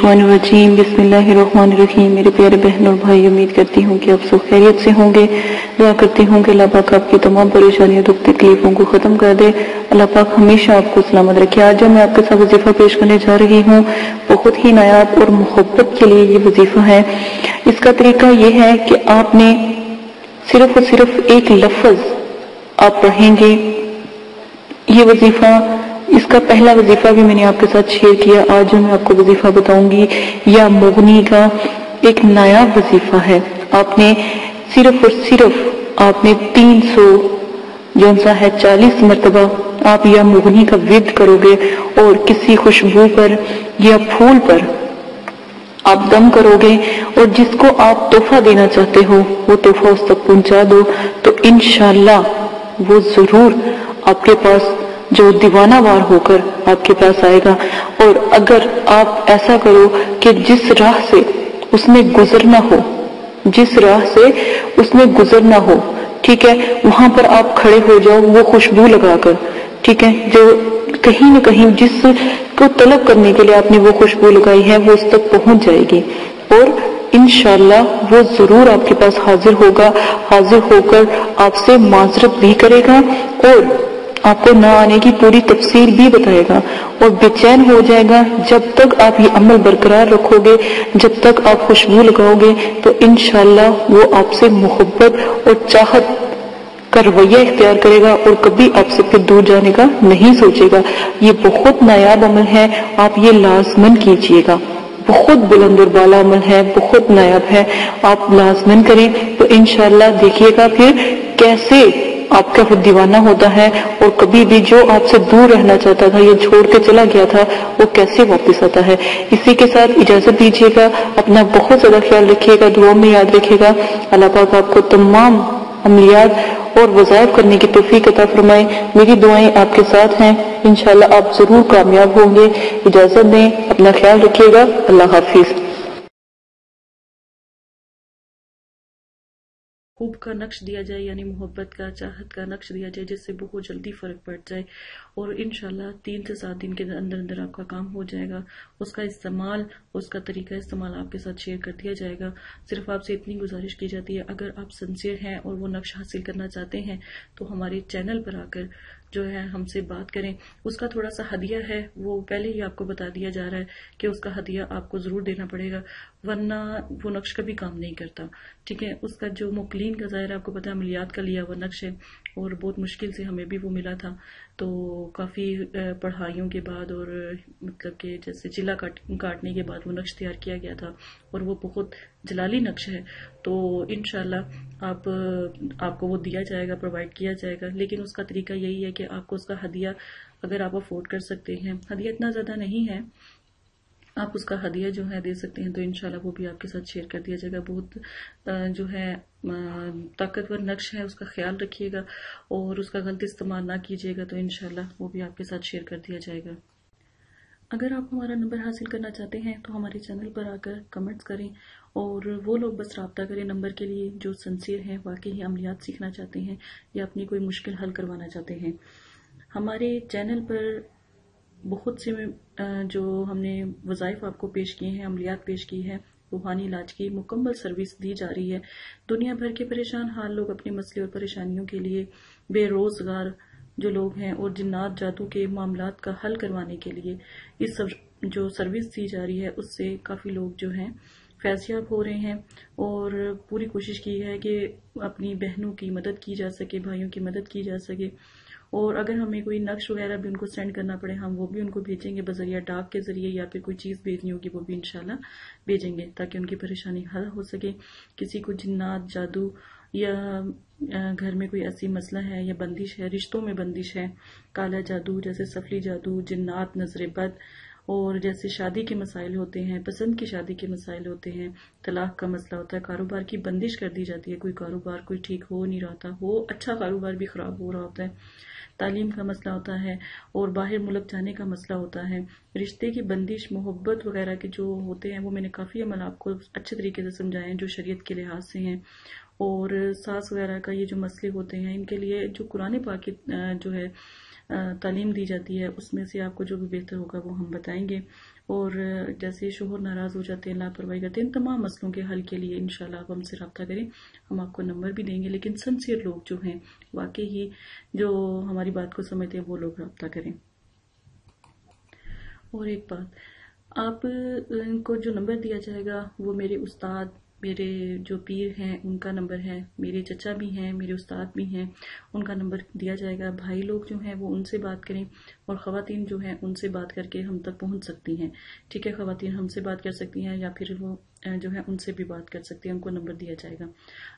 मिनश्शैतानिर्रजीम बिस्मिल्लाहिर्रहमानिर्रहीम। मेरे प्यारे बहन और भाई, उम्मीद करती हूँ कि आप सब खैरियत से होंगे। दुआ करती हूँ कि अल्लाह पाक आपकी तमाम परेशानियों दुख तकलीफों को ख़त्म कर दे। अल्लाह पाक हमेशा आपको सलामत रखे। आज जो मैं आपके साथ वजीफ़ा पेश करने जा रही हूँ, बहुत ही नायाब और मोहब्बत के लिए ये वजीफ़ा है। इसका तरीका ये है कि आपने सिर्फ और सिर्फ एक लफ्ज़ आप पढ़ेंगे। ये वजीफ़ा, इसका पहला वजीफा भी मैंने आपके साथ शेयर किया। आज जो मैं आपको वजीफा बताऊंगी या मुगनी का एक नया वजीफा है। आपने सिर्फ और सिर्फ आपने 300 जो सा है 40 मरतबा आप या मुगनी का विद करोगे और किसी खुशबू पर या फूल पर आप दम करोगे और जिसको आप तोहफा देना चाहते हो वो तोहफा उस तक पहुंचा दो, तो इंशाअल्लाह वो जरूर आपके पास जो दीवाना वार होकर आपके पास आएगा। और अगर आप ऐसा करो कि जिस राह से उसने गुजरना हो, जिस राह से उसने गुजरना हो, ठीक है, वहां पर आप खड़े हो जाओ वो खुशबू लगाकर, ठीक है, जो कहीं न कहीं जिस को तलब करने के लिए आपने वो खुशबू लगाई है वो उस तक पहुंच जाएगी और इंशाअल्लाह वो जरूर आपके पास हाजिर होगा। हाजिर होकर आपसे माजरत भी करेगा और आपको ना आने की पूरी तफसीर भी बताएगा और बेचैन हो जाएगा। जब तक आप ये अमल बरकरार रखोगे, जब तक आप खुशबू लगाओगे, तो इंशाअल्लाह वो आपसे मोहब्बत और चाहत का रवैया इख्तियार करेगा और कभी आपसे फिर दूर जाने का नहीं सोचेगा। ये बहुत नायाब अमल है, आप ये लाजमन कीजिएगा। बहुत बुलंद और बाला अमल है, बहुत नायाब है, आप लाजमन करें तो इंशाअल्लाह देखिएगा फिर कैसे आपका फिर दीवाना होता है और कभी भी जो आपसे दूर रहना चाहता था या छोड़ के चला गया था वो कैसे वापस आता है। इसी के साथ इजाजत दीजिएगा। अपना बहुत ज्यादा ख्याल रखिएगा, दुआ में याद रखिएगा। अल्लाह पाक आपको तमाम अमलियात और वज़ाइफ करने की तौफीक अता फरमाए। मेरी दुआएं आपके साथ हैं, इंशाअल्लाह आप जरूर कामयाब होंगे। इजाजत दें, अपना ख्याल रखिएगा। अल्लाह हाफिज। खूब का नक्श दिया जाए, यानी मोहब्बत का, चाहत का नक्श दिया जाए, जिससे बहुत जल्दी फर्क पड़ जाए और इंशाल्लाह 3 से 7 दिन के अंदर अंदर आपका काम हो जाएगा। उसका इस्तेमाल, उसका तरीका इस्तेमाल आपके साथ शेयर कर दिया जाएगा। सिर्फ आपसे इतनी गुजारिश की जाती है, अगर आप सिंसियर हैं और वो नक्श हासिल करना चाहते हैं तो हमारे चैनल पर आकर जो है हमसे बात करें। उसका थोड़ा सा हदिया है, वो पहले ही आपको बता दिया जा रहा है कि उसका हदिया आपको जरूर देना पड़ेगा, वरना वो नक्श कभी काम नहीं करता। ठीक है, उसका जो मुकलीन का ज़ाहिर आपको पता है अमलियात का लिया हुआ नक्श है और बहुत मुश्किल से हमें भी वो मिला था। तो काफ़ी पढ़ाइयों के बाद और मतलब कि जैसे जिला काटने के बाद वो नक्श तैयार किया गया था और वो बहुत जलाली नक्श है। तो इंशाल्लाह आपको वो दिया जाएगा, प्रोवाइड किया जाएगा। लेकिन उसका तरीका यही है कि आपको उसका हदिया, अगर आप अफोर्ड कर सकते हैं, हदिया इतना ज़्यादा नहीं है, आप उसका हदिया जो है दे सकते हैं, तो इंशाल्लाह वो भी आपके साथ शेयर कर दिया जाएगा। बहुत जो है ताकतवर नक्श है, उसका ख्याल रखिएगा और उसका गलत इस्तेमाल ना कीजिएगा, तो इंशाल्लाह वो भी आपके साथ शेयर कर दिया जाएगा। अगर आप हमारा नंबर हासिल करना चाहते हैं तो हमारे चैनल पर आकर कमेंट्स करें और वो लोग बस रब्ता करें नंबर के लिए जो सिंसियर हैं, वाकई अमलियात सीखना चाहते हैं या अपनी कोई मुश्किल हल करवाना चाहते हैं। हमारे चैनल पर बहुत से जो हमने वज़ाइफ आपको पेश किए हैं, अमलियात पेश की है, रूहानी इलाज की मुकम्मल सर्विस दी जा रही है। दुनिया भर के परेशान हाल लोग अपने मसले और परेशानियों के लिए, बेरोजगार जो लोग हैं और जिन्नात जादू के मामलात का हल करवाने के लिए इस जो सर्विस दी जा रही है उससे काफ़ी लोग जो हैं फैज़याब हो रहे हैं और पूरी कोशिश की है कि अपनी बहनों की मदद की जा सके, भाइयों की मदद की जा सके। और अगर हमें कोई नक्श वगैरह भी उनको सेंड करना पड़े, हम वो भी उनको भेजेंगे बजरिया डाक के जरिए, या फिर कोई चीज़ भेजनी होगी वो भी इंशाल्लाह भेजेंगे ताकि उनकी परेशानी हल हो सके। किसी को जिन्नात जादू या घर में कोई ऐसी मसला है या बंदिश है, रिश्तों में बंदिश है, काला जादू जैसे सफली जादू, जिन्नात, नजर बद, और जैसे शादी के मसाइल होते हैं, पसंद की शादी के मसाइल होते हैं, तलाक का मसला होता है, कारोबार की बंदिश कर दी जाती है, कोई कारोबार कोई ठीक हो नहीं रहा था, हो अच्छा कारोबार भी खराब हो रहा होता है, तालीम का मसला होता है और बाहर मुल्क जाने का मसला होता है, रिश्ते की बंदिश, मोहब्बत वगैरह के जो होते हैं वो मैंने काफ़ी अमल आपको अच्छे तरीके से समझाए हैं जो शरीयत के लिहाज से हैं। और सास वगैरह का ये जो मसले होते हैं इनके लिए जो कुरान पाक की जो है तालीम दी जाती है उसमें से आपको जो भी बेहतर होगा वो हम बताएंगे। اور جیسے شوہر ناراض ہو جاتے ہیں، لاپرواہی کرتے ہیں، ان تمام مسئلوں کے حل کے لیے انشاءاللہ آپ ہم سے رابطہ کریں. ہم آپ کو نمبر بھی دیں گے، لیکن سنسیئر لوگ جو ہیں، واقعی ہی جو ہماری بات کو سمجھتے ہیں، وہ لوگ رابطہ کریں. اور ایک بات، آپ کو جو نمبر دیا جائے گا وہ میرے استاد، میرے جو پیر ہیں ان کا نمبر ہے، میرے چچا بھی ہیں، میرے استاد بھی ہیں، ان کا نمبر دیا جائے گا. بھائی لوگ جو ہیں وہ ان سے بات کریں، اور خواتین جو ہیں ان سے بات کر کے ہم تک پہنچ سکتی ہیں. ٹھیک ہے، خواتین ہم سے بات کر سکتی ہیں، یا پھر وہ جو ہے ان سے بھی بات کر سکتی ہیں، ان کو نمبر دیا جائے گا.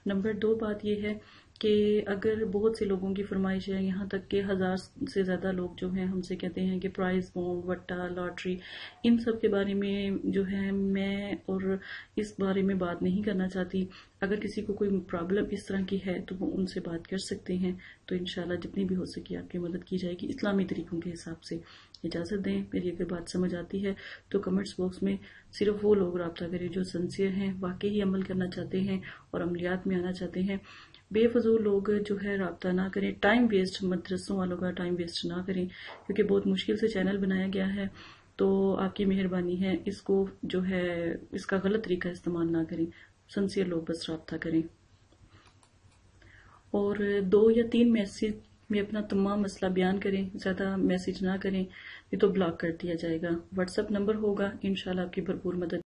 نمبر 2 بات یہ ہے کہ اگر بہت سے لوگوں کی فرمائش ہے، یہاں تک کہ 1000 سے زیادہ لوگ جو ہیں ہم سے کہتے ہیں کہ پرائز بونڈ، وٹا، لاٹری، ان سب کے بارے میں جو ہے میں اور اس بارے میں بات نہیں کرنا چاہتی. اگر کسی کو کوئی پرابلم اس طرح کی ہے تو وہ ان سے بات کر سکتے ہیں. تو انشاءاللہ جتنی بھی ہو سکے آپ کی مدد کی جائے گی اسلامی طریقوں کے حساب سے. اجازت دیں، میری اگر بات سمجھ آتی ہے تو کمنٹس باکس میں صرف وہ لوگ رابطہ کریں جو سنسیئر ہیں، واقعی عمل کرنا چاہتے ہیں اور عملیات میں آنا چاہتے ہیں. بے فضول لوگ جو ہے رابطہ نہ کریں. ٹائم ویسٹ، مدرسوں والوں کا ٹائم ویسٹ نہ کریں، کیونکہ بہت مشکل سے چینل بنایا گیا ہے. تو آپ کی مہربانی ہے اس کو جو ہے اس کا غلط طریقہ استعمال نہ کریں. سنسیئر لوگ بس رابطہ کریں. اور 2 یا 3 میسیج میں اپنا تمام مسئلہ بیان کریں، زیادہ میسیج نہ کریں، یہ تو بلاک کر دیا جائے گا. واٹس ایپ نمبر ہوگا، انشاءاللہ آپ کی بھرپور مدد